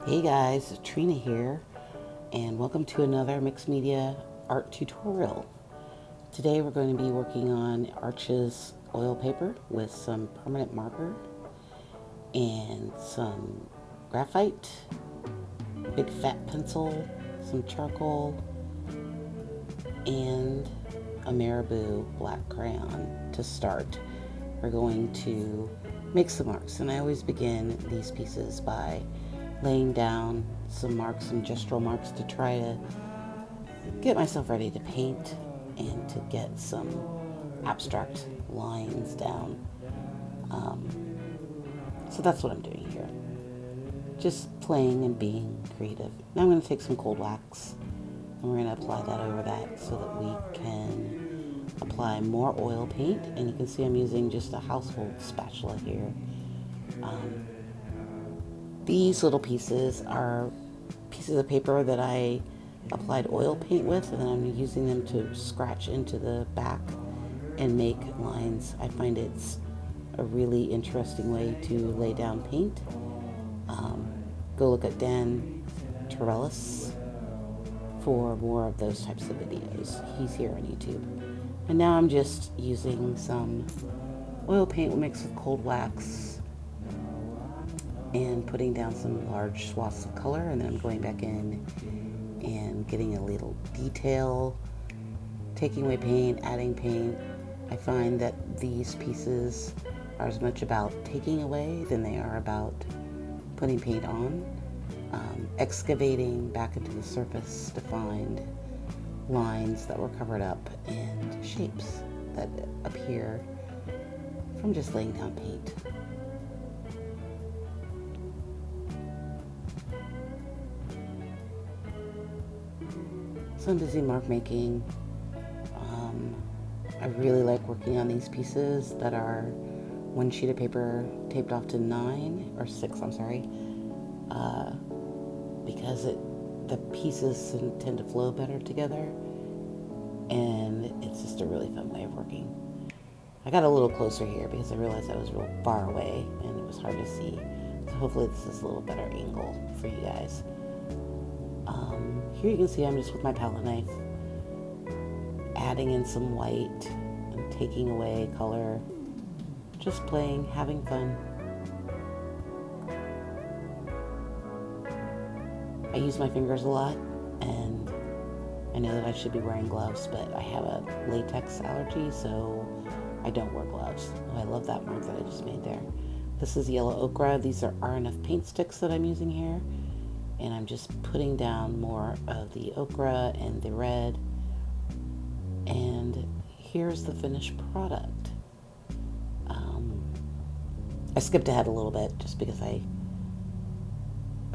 Hey guys, Trina here, and welcome to another mixed media art tutorial. Today we're going to be working on Arches oil paper with some permanent marker and some graphite, big fat pencil, some charcoal, and a Mirabu black crayon to start. We're going to make some marks, and I always begin these pieces by laying down some marks, some gestural marks, to try to get myself ready to paint and to get some abstract lines down. So that's what I'm doing here. Just playing and being creative. Now I'm going to take some cold wax and we're going to apply that over that so that we can apply more oil paint. And you can see I'm using just a household spatula here. These little pieces are pieces of paper that I applied oil paint with, and then I'm using them to scratch into the back and make lines. I find it's a really interesting way to lay down paint. Go look at Dan Tirels for more of those types of videos. He's here on YouTube. And now I'm just using some oil paint mixed with cold wax and putting down some large swaths of color, and then I'm going back in and getting a little detail, taking away paint, adding paint. I find that these pieces are as much about taking away than they are about putting paint on. Excavating back into the surface to find lines that were covered up and shapes that appear from just laying down paint. So I'm busy mark making. I really like working on these pieces that are one sheet of paper taped off to 9 or 6, I'm sorry, because the pieces tend to flow better together, and it's just a really fun way of working. I got a little closer here because I realized I was real far away and it was hard to see. So hopefully this is a little better angle for you guys. Here you can see I'm just with my palette knife, adding in some white and taking away color, just playing, having fun. I use my fingers a lot, and I know that I should be wearing gloves, but I have a latex allergy, so I don't wear gloves. Oh, I love that mark that I just made there. This is yellow ochre. These are R&F Paint Sticks that I'm using here. And I'm just putting down more of the ochre and the red. And here's the finished product. I skipped ahead a little bit just because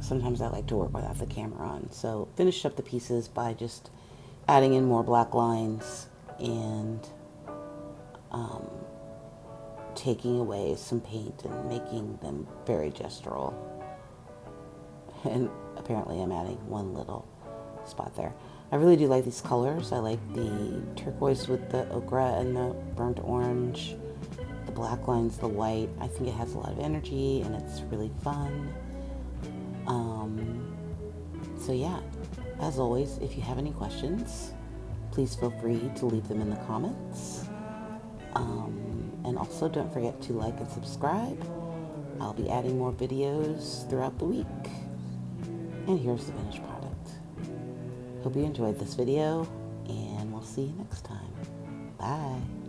sometimes I like to work without the camera on. So finished up the pieces by just adding in more black lines and taking away some paint and making them very gestural. And apparently I'm adding one little spot there. I really do like these colors. I like the turquoise with the ochre and the burnt orange, the black lines, the white. I think it has a lot of energy and it's really fun. So yeah, as always, if you have any questions, please feel free to leave them in the comments. And also don't forget to like and subscribe. I'll be adding more videos throughout the week. And here's the finished product. Hope you enjoyed this video, and we'll see you next time. Bye.